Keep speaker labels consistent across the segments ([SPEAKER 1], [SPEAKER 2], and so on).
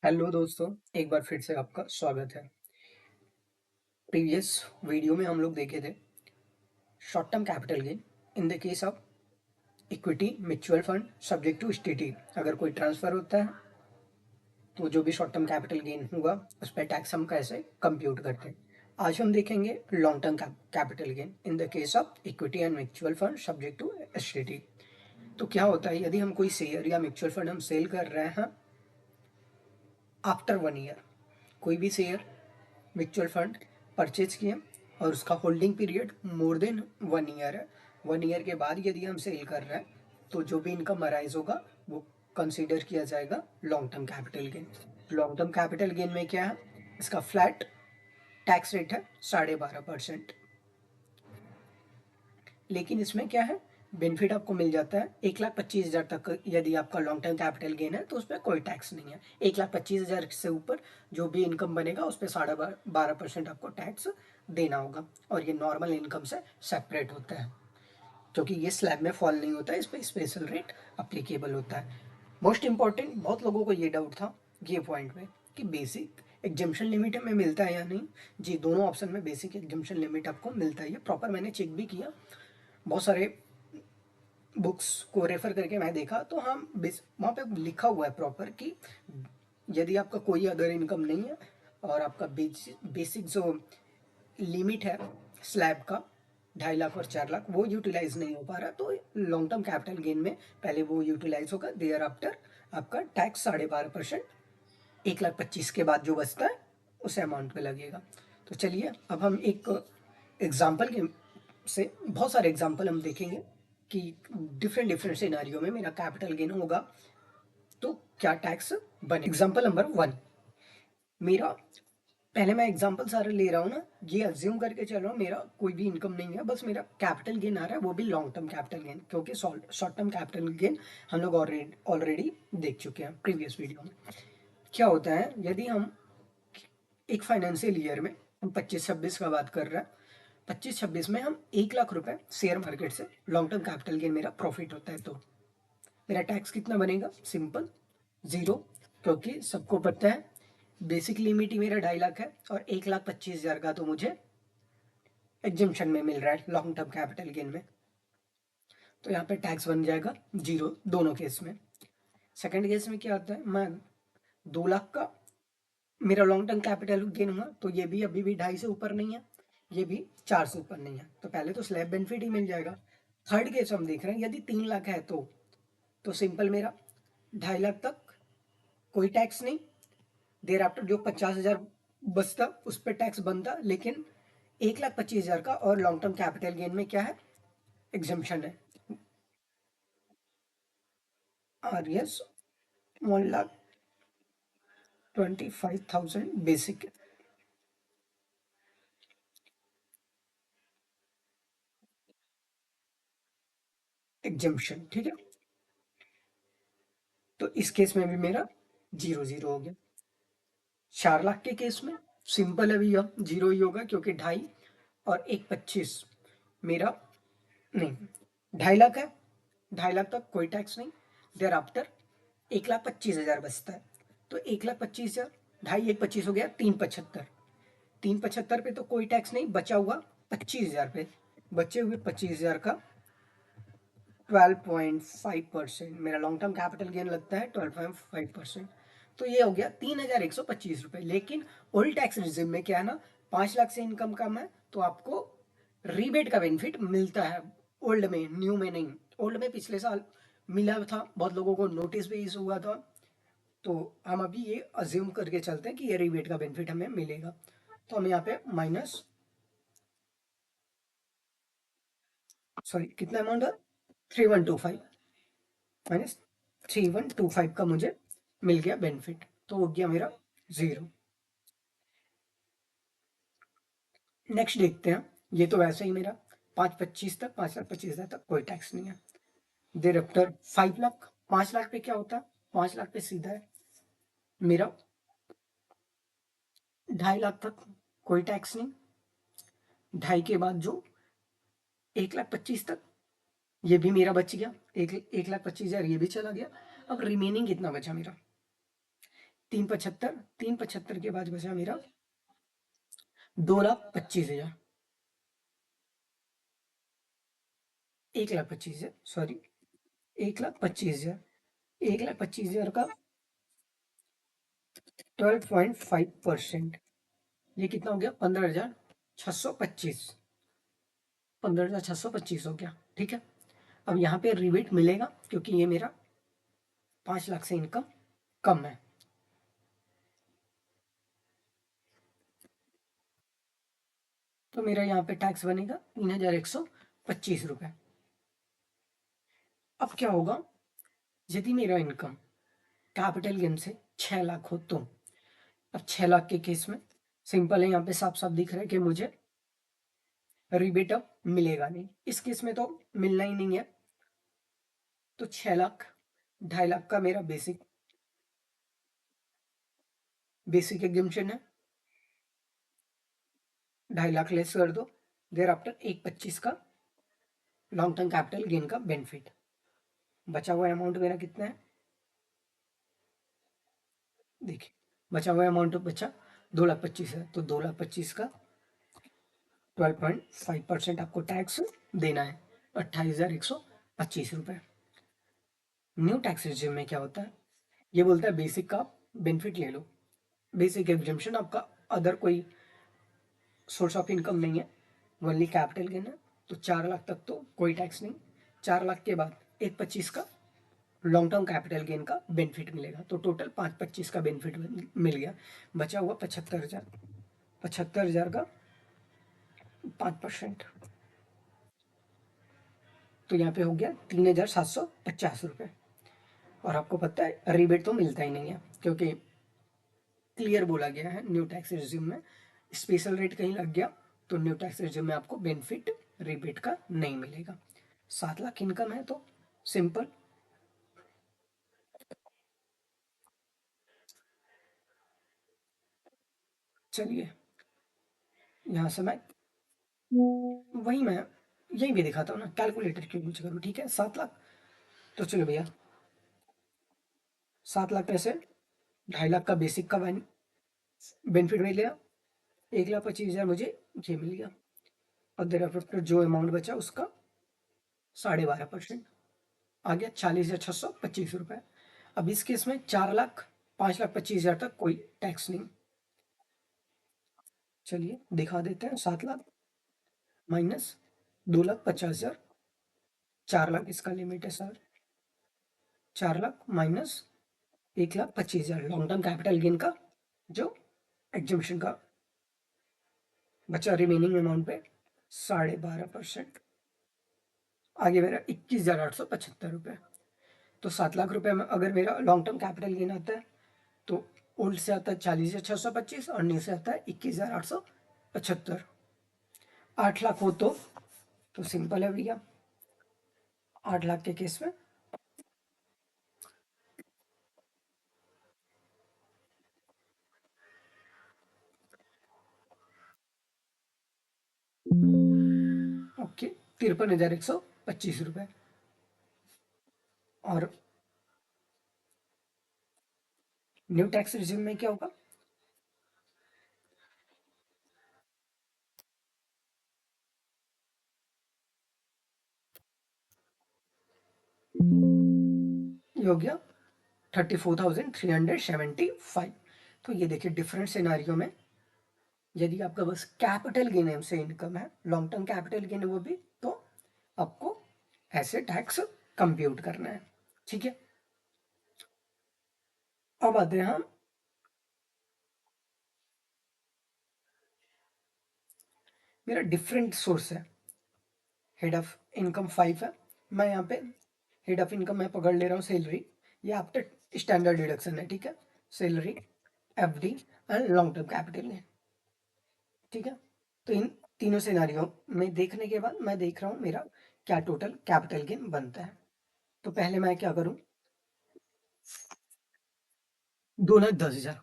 [SPEAKER 1] Hello दोस्तों, एक बार फिर से आपका स्वागत है। प्रीवियस वीडियो में हम लोग देखे थे short term capital gain in the case of equity mutual fund subject to STT. अगर कोई ट्रांसफर होता है तो जो भी शॉर्ट टर्म कैपिटल गेन होगा उस पर टैक्स हम कैसे कंप्यूट करते हैं। आज हम देखेंगे long term capital gain in the case of equity and mutual fund subject to STT. तो क्या होता है यदि हम कोई शेयर या म्यूचुअल फंड हम सेल कर रहे हैं आफ्टर 1 ईयर, कोई भी शेयर म्यूचुअल फंड परचेज किए और उसका holding period more than 1 year है। 1 ईयर के बाद यदि हम सेल कर रहे हैं तो जो भी इनकम अराइज होगा वो कंसीडर किया जाएगा long term capital gain. Long term capital gain में क्या है, इसका फ्लैट टैक्स रेट है 12.5%। लेकिन इसमें क्या है, बेनिफिट आपको मिल जाता है 1,25,000 तक। यदि आपका लॉन्ग टर्म कैपिटल गेन है तो उस पर कोई टैक्स नहीं है। 1,25,000 से ऊपर जो भी इनकम बनेगा उस पर 12.5% आपको टैक्स देना होगा। और ये नॉर्मल इनकम से सेपरेट होता है क्योंकि ये स्लैब में फॉल नहीं होता है, इस पर स्पेशल रेट अप्लीकेबल होता है। मोस्ट इंपॉर्टेंट, बहुत लोगों को ये डाउट था ये पॉइंट में कि बेसिक एग्जाम्पशन लिमिट हमें मिलता है या नहीं। जी, दोनों ऑप्शन में बेसिक एग्जाम्पशन लिमिट आपको मिलता है। ये प्रॉपर मैंने चेक भी किया, बहुत सारे बुक्स को रेफर करके मैं देखा तो हम वहाँ पे लिखा हुआ है प्रॉपर कि यदि आपका कोई अदर इनकम नहीं है और आपका बेसिक जो लिमिट है स्लैब का 2.5 लाख और 4 लाख वो यूटिलाइज नहीं हो पा रहा तो लॉन्ग टर्म कैपिटल गेन में पहले वो यूटिलाइज होगा, देयर आफ्टर आपका टैक्स 12.5%, 1,25,000 के बाद जो बचता है उस अमाउंट पे लगेगा। तो चलिए अब हम एक एग्जाम्पल के से बहुत सारे एग्जाम्पल हम देखेंगे कि डिफरेंट डिफरेंट सिनेरियो में मेरा कैपिटल गेन होगा तो क्या टैक्स बने। एग्जाम्पल नंबर 1, मेरा पहले मैं एग्जाम्पल सारे ले रहा हूँ ना, ये अज्यूम करके चल रहा हूँ मेरा कोई भी इनकम नहीं है, बस मेरा कैपिटल गेन आ रहा है, वो भी लॉन्ग टर्म कैपिटल गेन, क्योंकि शॉर्ट टर्म कैपिटल गेन हम लोग ऑलरेडी देख चुके हैं प्रीवियस वीडियो में। क्या होता है यदि हम एक फाइनेंशियल ईयर में, हम 25-26 का बात कर रहे हैं, 25-26 में हम 1 लाख रुपए शेयर मार्केट से लॉन्ग टर्म कैपिटल गेन मेरा प्रॉफिट होता है तो मेरा टैक्स कितना बनेगा, सिंपल 0। क्योंकि सबको पता है बेसिक लिमिट ही मेरा 2.5 लाख है और 1,25,000 का तो मुझे एग्जिम्पशन में मिल रहा है लॉन्ग टर्म कैपिटल गेन में, तो यहाँ पे टैक्स बन जाएगा 0 दोनों केस में। सेकंड केस में क्या होता है, मैं 2 लाख का मेरा लॉन्ग टर्म कैपिटल गेन हुआ तो ये भी अभी भी 2.5 से ऊपर नहीं है, ये भी 4 से ऊपर नहीं है, तो पहले तो स्लैब बेनिफिट ही मिल जाएगा। थर्ड केस हम देख रहे हैं यदि 3 लाख है तो सिंपल मेरा 2.5 लाख तक कोई टैक्स नहीं, देर आफ्टर जो 50,000 बचता उस पर टैक्स बनता, लेकिन 1,25,000 का और लॉन्ग टर्म कैपिटल गेन में क्या है, एग्जाम्पशन है। आर यस 1,25,000 बेसिक एग्जाम्पशन, ठीक है। तो इस केस में भी मेरा 0 0 हो गया। 4 लाख के केस में सिंपल है भैया, 0 ही होगा क्योंकि 2.5 और 1,25 मेरा नहीं, 2.5 लाख है, 2.5 लाख तक कोई टैक्स नहीं, देर आफ्टर 1,25,000 बचता है, तो 1,25,000 2.5 1,25 हो गया 3,75, 3,75 पे तो कोई टैक्स नहीं, बचा हुआ 25,000 पे, बचे हुए 25,000 का 12.5% मेरा लॉन्ग टर्म कैपिटल गेन लगता है, 12.5%। तो ये हो गया 3,125 रुपये। लेकिन ओल्ड टैक्स रिजिम में क्या है ना, 5 लाख से इनकम कम है तो आपको रीबेट का बेनिफिट मिलता है, ओल्ड में, न्यू में नहीं। ओल्ड में पिछले साल मिला था, बहुत लोगों को नोटिस भी इशू हुआ था, तो हम अभी ये अज्यूम करके चलते हैं कि ये रीबेट का बेनिफिट हमें मिलेगा। तो हम यहाँ पे माइनस, सॉरी कितना अमाउंट है, 3,125 माइनस 3,125 का मुझे मिल गया बेनिफिट, तो हो गया मेरा 0। नेक्स्ट देखते हैं, ये तो वैसे ही मेरा 5,25 तक, 5,25,000 तक कोई टैक्स नहीं है। देर आफ्टर 5 लाख, 5 लाख पे क्या होता है, 5 लाख पे सीधा है मेरा 2.5 लाख तक कोई टैक्स नहीं, 2.5 के बाद जो 1,25,000 तक ये भी मेरा बच गया, 1,25,000 ये भी चला गया। अब रिमेनिंग कितना बचा मेरा, 3,75 के बाद बचा मेरा 2,25,000, 1,25,000, सॉरी 1,25,000, 1,25,000 का 12.5%, ये कितना हो गया? 15,625, 15,625 हो गया। ठीक है, अब यहाँ पे रिबेट मिलेगा क्योंकि ये मेरा 5 लाख से इनकम कम है। तो मेरा यहाँ पे टैक्स बनेगा 3,125 रुपये। अब क्या होगा यदि मेरा इनकम कैपिटल गेन से 6 लाख हो तो? अब 6 लाख के केस में सिंपल है, यहाँ पे साफ साफ दिख रहा है कि मुझे रिबेट अब मिलेगा नहीं, इस केस में तो मिलना ही नहीं है। तो 6 लाख, 2.5 लाख का मेरा बेसिक एग्जम्पशन है, 2.5 लाख लेस कर दो, देर आफ्टर 1,25 का लॉन्ग टर्म कैपिटल गेन का बेनिफिट। बचा हुआ अमाउंट मेरा कितना है देखिए, बचा हुआ अमाउंट बचा 2,25,000 है, तो 2,25,000 का 12.5% आपको टैक्स देना है, 28,125 रुपये। न्यू टैक्स रेजिम में क्या होता है, ये बोलता है बेसिक का बेनिफिट ले लो, बेसिक एग्जम्पशन आपका अदर कोई सोर्स ऑफ इनकम नहीं है, ओनली कैपिटल गेन है, तो 4 लाख तक तो कोई टैक्स नहीं। 4 लाख के बाद 1,25 का लॉन्ग टर्म कैपिटल गेन का बेनिफिट मिलेगा, तो टोटल 5,25 का बेनिफिट मिल गया। बचा हुआ 75,000, 75,000 का 5%, तो यहाँ पे हो गया 3,750 रुपये। और आपको पता है रिबेट तो मिलता ही नहीं है क्योंकि क्लियर बोला गया है न्यू टैक्स रेजिम में, स्पेशल रेट कहीं लग गया तो न्यू टैक्स रेजिम में आपको बेनिफिट रिबेट का नहीं मिलेगा। 7 लाख इनकम है तो सिंपल, चलिए यहाँ से मैं वही मैं यही भी दिखाता हूँ ना, कैलकुलेटर क्यों यूज करूँ। ठीक है, 7 लाख, तो चलो भैया 7 लाख पैसे, 2.5 लाख का बेसिक का बेनिफिट मिल गया, 1,25,000 मुझे ये मिल गया, और देर आफ्टर जो अमाउंट बचा उसका 12.5% आ गया, 40,625 रुपये। अब इस केस में 4 लाख 5,25,000 तक कोई टैक्स नहीं। चलिए दिखा देते हैं, 7 लाख माइनस 2,50,000, 4 लाख इसका लिमिट है sir, 4 lakh minus 1,25,000 long term capital gain का जो एग्जिबिशन का बचा रिमेनिंग अमाउंट पे 12.5%, आगे मेरा 21,875 रुपये। तो 7 लाख रुपये में अगर मेरा लॉन्ग टर्म कैपिटल गेन आता है तो ओल्ड से आता है 40,625 और न्यू से आता है 21,875। 8 लाख हो तो सिंपल है भैया, 8 लाख के केस में ओके 53,125 रुपये। और न्यू टैक्स रिजिम में क्या होगा, ये हो गया 34,375। तो ये देखिए डिफरेंट सिनारियो में यदि आपका बस कैपिटल गेन से इनकम है, लॉन्ग टर्म कैपिटल गेन है वो भी, तो आपको ऐसे टैक्स कंप्यूट करना है। ठीक है, अब आते हैं हम मेरा डिफरेंट सोर्स है, हेड ऑफ इनकम 5 है, मैं यहाँ पे हेड ऑफ इनकम मैं पकड़ ले रहा हूँ सैलरी, ये आपका स्टैंडर्ड डिडक्शन है। ठीक है, salary, FD and long term capital gain. ठीक है, तो इन तीनों सिनारियो में देखने के बाद मैं देख रहा हूँ मेरा क्या टोटल कैपिटल गेन बनता है। तो पहले मैं क्या करूँ, 2,10,000,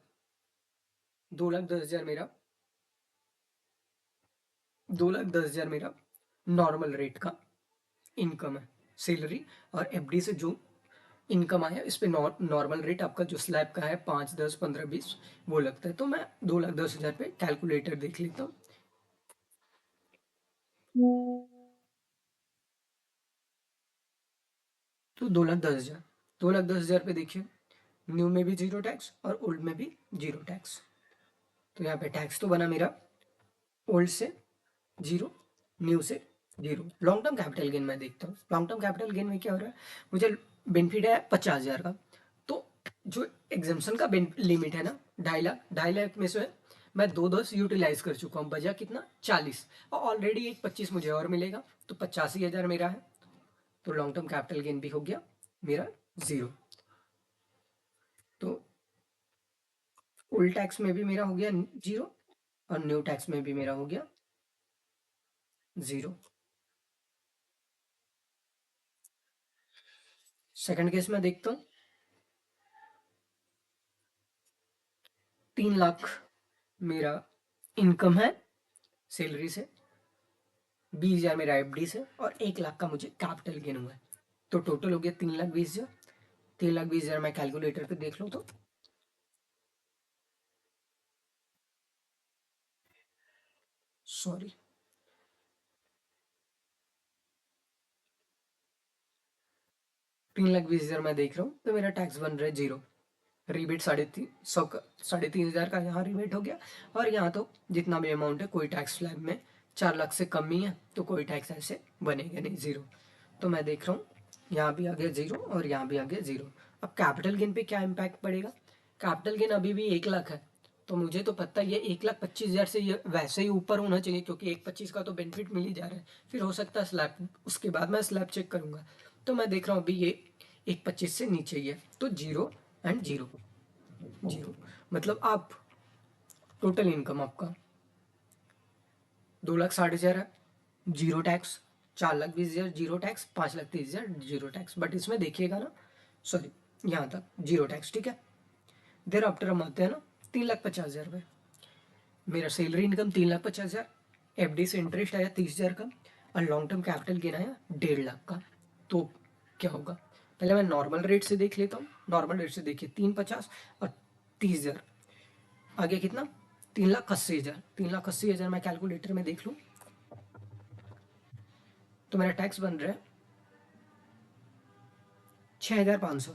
[SPEAKER 1] 2,10,000 मेरा 2,10,000 मेरा नॉर्मल रेट का इनकम है, सैलरी और एफडी से जो इनकम आया, इस पे नॉर्मल रेट आपका जो स्लैब का है 5, 10, 15, 20 वो लगता है। तो मैं 2,10,000 पे कैलकुलेटर देख लेता हूँ। तो 2,10,000, 2,10,000 पे देखिए, न्यू में भी जीरो टैक्स और ओल्ड में भी जीरो टैक्स। तो यहाँ पे टैक्स तो बना मेरा ओल्ड से जीरो, न्यू से zero. Long term capital gain मैं देखता हूँ, लॉन्ग टर्म कैपिटल गेन में क्या हो रहा है, मुझे बेनिफिट है 50,000 का। तो जो एग्जाम्पशन का लिमिट है ना 2.5 लाख, 2.5 लाख में से मैं 2 10 यूटिलाइज कर चुका हूँ, बचा कितना 40, और ऑलरेडी एक 25 मुझे और मिलेगा, तो 85,000 मेरा है। तो लॉन्ग टर्म कैपिटल गेन भी हो गया मेरा जीरो। तो ओल्ड टैक्स में भी मेरा हो गया जीरो, और न्यू टैक्स में भी मेरा हो गया जीरो। सेकंड केस में देखता हूँ, 3 लाख मेरा इनकम है सैलरी से, 20,000 मेरा एफडी से, और 1 लाख का मुझे कैपिटल गेन हुआ है। तो टोटल हो गया 3,20,000। 3,20,000 मैं कैलकुलेटर पे देख लूँ तो सॉरी 3,20,000 मैं देख रहा हूँ, तो मेरा टैक्स बन रहा है जीरो। रिबेट 3,500 का, 3,500 का यहाँ रिबेट हो गया, और यहाँ तो जितना भी अमाउंट है कोई टैक्स स्लैब में 4 लाख से कम ही है, तो कोई टैक्स ऐसे बनेगा नहीं, जीरो। तो मैं देख रहा हूँ यहाँ भी आ गया जीरो और यहाँ भी आ गया जीरो। अब कैपिटल गेन पे क्या इम्पैक्ट पड़ेगा, कैपिटल गेन अभी भी 1 लाख है, तो मुझे तो पता है ये 1,25,000 से ये वैसे ही ऊपर होना चाहिए, क्योंकि 1,25 का तो बेनिफिट मिल ही जा रहा है। फिर हो सकता है स्लैब, उसके बाद मैं स्लैब चेक करूंगा। तो मैं देख रहा हूँ अभी ये 1,25 से नीचे ही है, तो जीरो एंड जीरो, जीरो। मतलब आप टोटल इनकम आपका 2,60,000 है, zero tax, 4,20,000 zero tax, 5,30,000 zero tax. But इसमें देखिएगा ना, सॉरी, यहाँ तक जीरो टैक्स, ठीक है। देर आफ्टर हम आते हैं ना 3,50,000 रुपये, मेरा सैलरी इनकम 3,50,000, एफडी से इंटरेस्ट आया 30,000 का, और लॉन्ग टर्म कैपिटल गेन आया 1.5 लाख का। तो क्या होगा, पहले मैं नॉर्मल रेट से देख लेता हूँ। नॉर्मल रेट से देखिए 3,50 और 30,000, आगे कितना 3,80,000। 3,80,000 मैं कैलकुलेटर में देख लूँ तो मेरा टैक्स बन रहा है 6,500,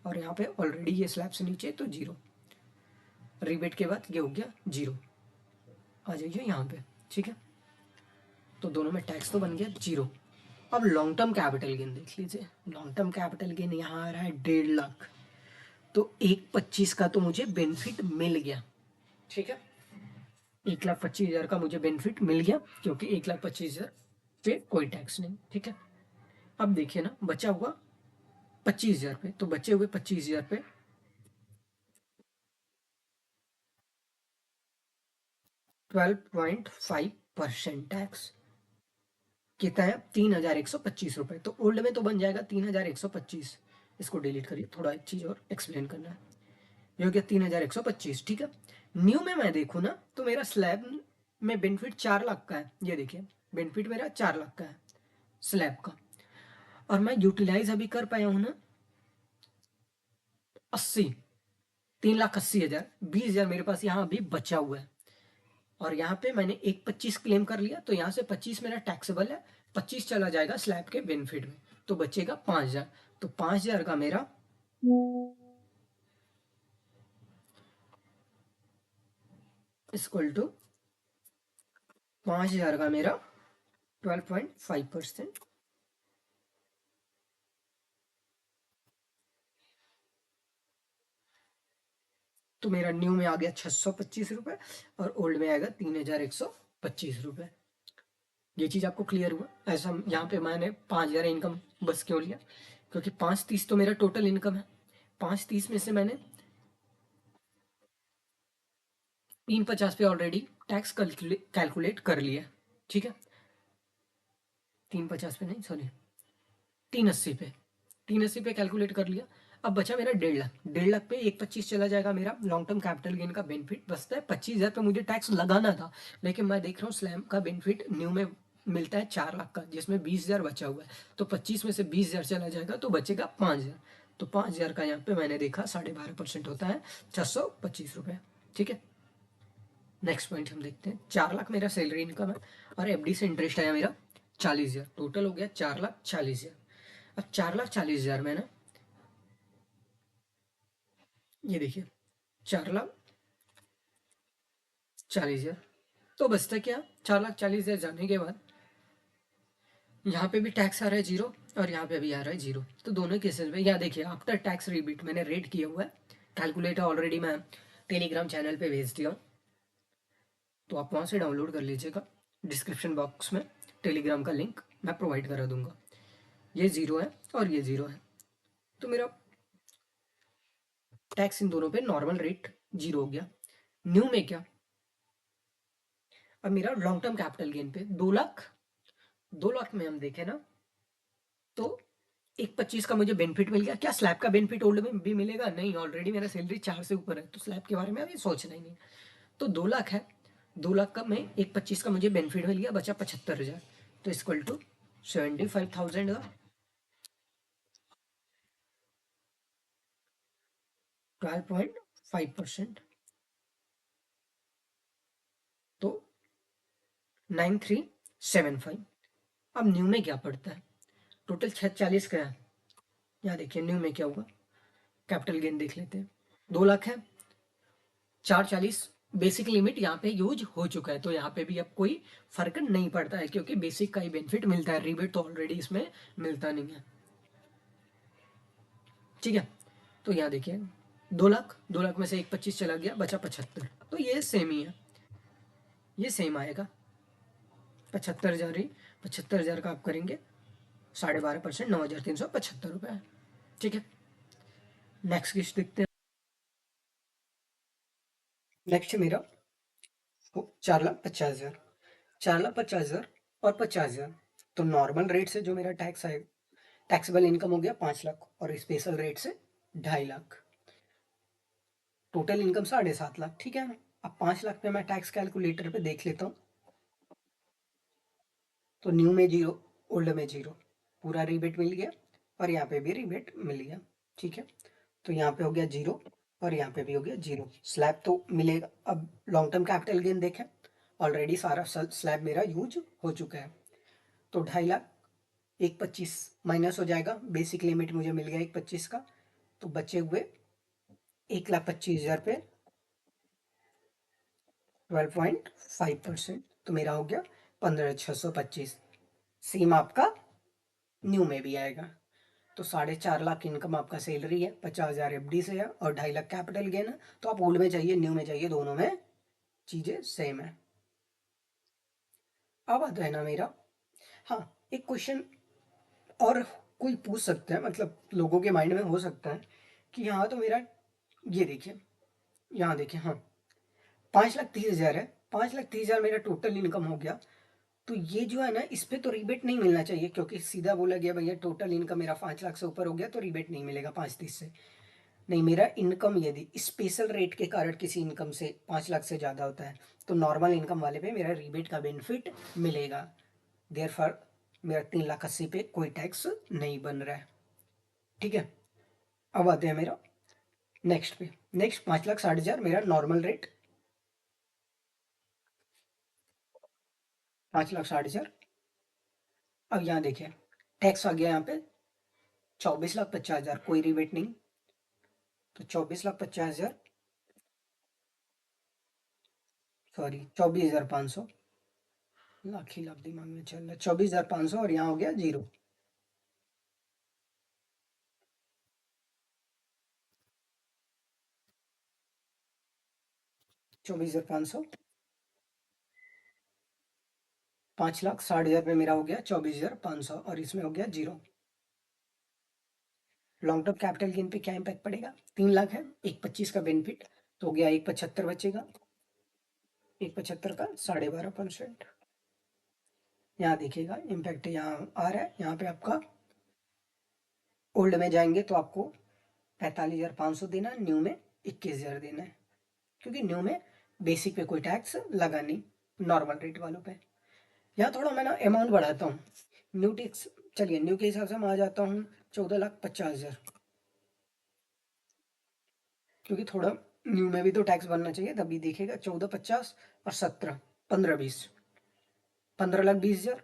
[SPEAKER 1] और यहाँ पे ऑलरेडी ये स्लैब से नीचे तो जीरो, रिबेट के बाद ये हो गया जीरो। आ जाइए यहाँ पे, ठीक है। तो दोनों में टैक्स तो बन गया जीरो। अब लॉन्ग टर्म कैपिटल गेन देख लीजिए, लॉन्ग टर्म कैपिटल गेन यहाँ आ रहा है 1.5 लाख। तो 1,25 का तो मुझे बेनिफिट मिल गया, ठीक है। 1,25,000 का मुझे बेनिफिट मिल गया, क्योंकि 1,25,000 पे कोई टैक्स नहीं, ठीक है। अब देखिए ना, बचा हुआ 25,000 पे, तो बचे हुए 25,000 पे 12.5% टैक्स कितना है, 3,125 रुपये। तो ओल्ड में तो बन जाएगा 3,125, इसको डिलीट करिए, थोड़ा एक चीज़ और एक्सप्लेन करना है। ये हो गया 3,125, ठीक है। न्यू में मैं देखूँ ना, तो मेरा स्लैब में बेनिफिट 4 लाख का है, ये देखिए बेनिफिट मेरा 4 लाख का है स्लैब का, और मैं यूटिलाइज अभी कर पाया हूँ ना 80, 3,80,000, 20,000 मेरे पास यहाँ अभी बचा हुआ है। और यहाँ पे मैंने 1,25 क्लेम कर लिया, तो यहाँ से 25 मेरा टैक्सेबल है, 25 चला जाएगा स्लैब के बेनिफिट में, तो बचेगा 5,000। तो 5,000 का मेरा इक्वल टू 5,000 का मेरा 12.5%। तो मेरा न्यू में आ गया 625 रुपये, और ओल्ड में आएगा 3,125 रुपये। ये चीज़ आपको क्लियर हुआ। ऐसा यहाँ पे मैंने 5,000 इनकम बस क्यों लिया, क्योंकि 5,30 तो मेरा टोटल इनकम है। 5,30 में से मैंने 3,50 पे ऑलरेडी टैक्स कैलकुलेट कर लिया, ठीक है। 3,50 पे नहीं, सॉरी 3,80 पे, 3,80 पे कैलकुलेट कर लिया। अब बचा मेरा 1.5 लाख, 1.5 लाख पे 1,25 चला जाएगा मेरा लॉन्ग टर्म कैपिटल गेन का बेनिफिट, बचता है 25,000 पे मुझे टैक्स लगाना था, लेकिन मैं देख रहा हूँ स्लैम का बेनिफिट न्यू में मिलता है 4 लाख का, जिसमें 20,000 बचा हुआ है। तो 25 में से 20,000 चला जाएगा, तो बचेगा 5,000। तो 5,000 का यहाँ पे मैंने देखा 12.5% होता है 625 रुपये। ठीक है, नेक्स्ट पॉइंट हम देखते हैं। 4 लाख मेरा सैलरी इनकम है और एफडी से इंटरेस्ट आया मेरा 40,000, टोटल हो गया 4,40,000। अब 4,40,000 में ना, ये देखिए 4,40,000, तो बचता क्या, 4,40,000 जाने के बाद यहाँ पे भी टैक्स आ रहा है जीरो और यहाँ पे भी आ रहा है जीरो। तो दोनों केसेस में यहाँ देखिए आफ्टर टैक्स रिबीट मैंने रेट किया हुआ है, कैलकुलेटर ऑलरेडी मैं टेलीग्राम चैनल पे भेज दिया हूँ, तो आप वहाँ से डाउनलोड कर लीजिएगा। डिस्क्रिप्शन बॉक्स में टेलीग्राम का लिंक मैं प्रोवाइड करा दूंगा। ये जीरो है और ये जीरो है, तो मेरा टैक्स इन दोनों पे नॉर्मल रेट जीरो हो गया। न्यू में क्या, अब मेरा लॉन्ग टर्म कैपिटल गेन पे 2 लाख में हम देखें ना, तो 1,25 का मुझे बेनिफिट मिल गया। क्या स्लैब का बेनिफिट ओल्ड में भी मिलेगा? नहीं, ऑलरेडी मेरा सैलरी 4 से ऊपर है, तो स्लैब के बारे में अभी सोचना ही नहीं। तो 2 लाख है, 2 लाख का मैं 1,25 का मुझे बेनिफिट मिल गया, बचा 75,000, तो इक्वल टू 75,000 का 12.5%, तो 9375। अब न्यू में क्या पड़ता है, टोटल 640 का है। यहाँ देखिए न्यू में क्या होगा, कैपिटल गेन देख लेते हैं। 2 लाख है, 440 बेसिक लिमिट यहाँ पे यूज हो चुका है, तो यहाँ पे भी अब कोई फर्क नहीं पड़ता है, क्योंकि बेसिक का ही बेनिफिट मिलता है, रिबेट तो ऑलरेडी इसमें मिलता नहीं है। ठीक है, तो यहाँ देखिए 2 लाख में से 1,25 चला गया, बचा 75, तो ये सेम ही है, ये सेम आएगा 75,000 ही। 75,000 का आप करेंगे 12.5%, 9,375 रुपये। ठीक है, नेक्स्ट किस्त देखते हैं। नेक्स्ट मेरा 4,50,000, 4,50,000 और 50,000, तो नॉर्मल रेट से जो मेरा टैक्स आएगा, टैक्सेबल इनकम हो गया 5 लाख और स्पेशल रेट से 2.5 लाख, टोटल इनकम 7.5 लाख। ठीक है, अब 5 लाख पे मैं टैक्स कैलकुलेटर पे देख लेता हूँ, तो न्यू में जीरो, ओल्ड में जीरो, पूरा रिबेट मिल गया और यहाँ पे भी रिबेट मिल गया। ठीक है, तो यहाँ पे हो गया जीरो और यहाँ पे भी हो गया जीरो, स्लैब तो मिलेगा। अब लॉन्ग टर्म कैपिटल गेन देखें, ऑलरेडी सारा स्लैब मेरा यूज हो चुका है, तो 2.5 लाख 1,25 माइनस हो जाएगा, बेसिक लिमिट मुझे मिल गया 1,25 का, तो बचे हुए 1,25,000 पे 12.5%, तो मेरा हो गया 15,625। सेम आपका न्यू में भी आएगा, तो 4.5 लाख इनकम आपका सैलरी है, 50,000 एफडी से है और 2.5 लाख कैपिटल गेन है। तो आप ओल्ड में चाहिए न्यू में चाहिए, दोनों में चीजें सेम है। अब आता है ना मेरा, हाँ एक क्वेश्चन और कोई पूछ सकता है, मतलब लोगों के माइंड में हो सकता है कि यहाँ तो मेरा, ये देखिए यहाँ देखिए, हाँ 5,30,000 है, 5,30,000 मेरा टोटल इनकम हो गया, तो ये जो है ना इस पे तो रिबेट नहीं मिलना चाहिए, क्योंकि सीधा बोला गया भैया टोटल इनकम मेरा 5 लाख से ऊपर हो गया तो रिबेट नहीं मिलेगा 5,30 से। नहीं, मेरा इनकम यदि स्पेशल रेट के कारण किसी इनकम से 5 लाख से ज़्यादा होता है, तो नॉर्मल इनकम वाले पे मेरा रिबेट का बेनिफिट मिलेगा, देयरफॉर मेरा 3,80,000 पे कोई टैक्स नहीं बन रहा है। ठीक है, अब आते हैं मेरा नेक्स्ट पे। नेक्स्ट 5,60,000 मेरा नॉर्मल रेट, 5,60,000। अब यहाँ देखिए टैक्स आ गया यहाँ पे 24,50,000, कोई रिबेट नहीं, तो 24,50,000, सॉरी 24,500, लाख ही लाख दिमाग में चल रहा है, 24,500 और यहाँ हो गया जीरो, 24,500, 5,60,000 में मेरा हो गया 24,500 और इसमें हो गया zero. Long term capital gain पे क्या इम्पैक्ट पड़ेगा, 3 लाख है, 1,25 का बेनिफिट, तो हो गया 1,75 बचेगा, 1,75 का 12.5%। यहाँ देखिएगा इम्पैक्ट यहाँ आ रहा है, यहाँ पे आपका ओल्ड में जाएंगे तो आपको 45,500 देना है, न्यू में 21,000 देना है, क्योंकि न्यू में बेसिक पे कोई टैक्स लगा नहीं, नॉर्मल रेट वालों पे। यहाँ थोड़ा मैं ना अमाउंट बढ़ाता हूँ, न्यू टैक्स, चलिए न्यू के हिसाब से मैं आ जाता हूँ 14,50,000, क्योंकि थोड़ा न्यू में भी तो टैक्स बनना चाहिए, तभी देखेगा 14, 50 और 17, 15, 20, 15,20,000।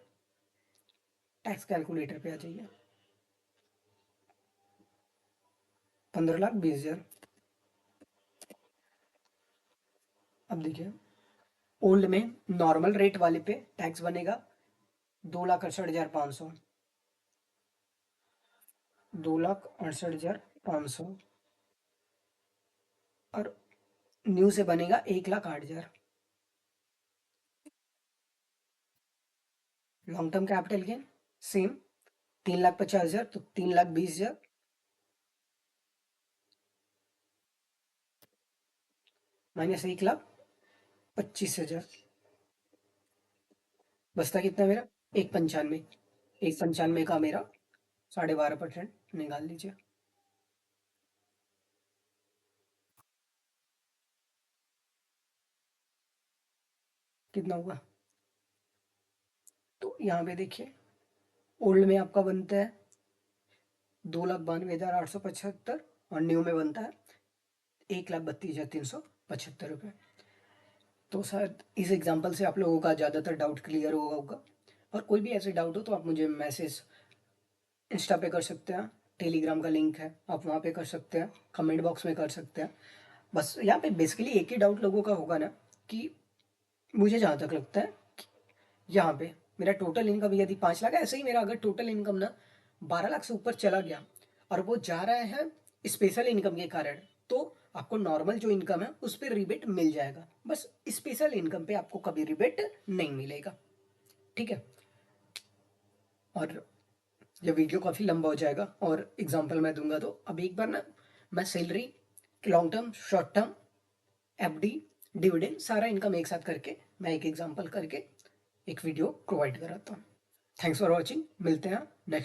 [SPEAKER 1] टैक्स कैलकुलेटर पे आ जाइए, 15,20,000। अब देखिए, ओल्ड में नॉर्मल रेट वाले पे टैक्स बनेगा 2,68,500, 2,68,500। और न्यू से बनेगा 1,08,000। Long term capital gain same, 3,50,000 तो 3,20,000 माइनस 1,25,000, बचता कितना मेरा? 1,95। 1,95 का मेरा 12.5% निकाल लीजिए। कितना हुआ? तो यहाँ पे देखिए, ओल्ड में आपका बनता है 2,92,875 और न्यू में बनता है 1,32,375 रुपये। तो शायद इस एग्जांपल से आप लोगों का ज़्यादातर डाउट क्लियर होगा। और कोई भी ऐसे डाउट हो तो आप मुझे मैसेज इंस्टा पे कर सकते हैं, टेलीग्राम का लिंक है, आप वहाँ पे कर सकते हैं, कमेंट बॉक्स में कर सकते हैं। बस यहाँ पे बेसिकली एक ही डाउट लोगों का होगा ना, कि मुझे जहाँ तक लगता है यहाँ पे मेरा टोटल इनकम यदि 5 लाख है, ऐसे ही मेरा अगर टोटल इनकम ना 12 लाख से ऊपर चला गया और वो जा रहा है स्पेशल इनकम के कारण, तो आपको नॉर्मल जो इनकम है उस पर रिबेट मिल जाएगा, बस स्पेशल इनकम पे आपको कभी रिबेट नहीं मिलेगा। ठीक है। और ये वीडियो काफ़ी लंबा हो जाएगा और एग्जांपल मैं दूंगा, तो अब एक बार ना मैं salary, long term, short term, FD, dividend, सारा इनकम एक साथ करके मैं एक एग्जांपल करके एक वीडियो प्रोवाइड कराता हूँ। थैंक्स फॉर वॉचिंग, मिलते हैं नेक्स्ट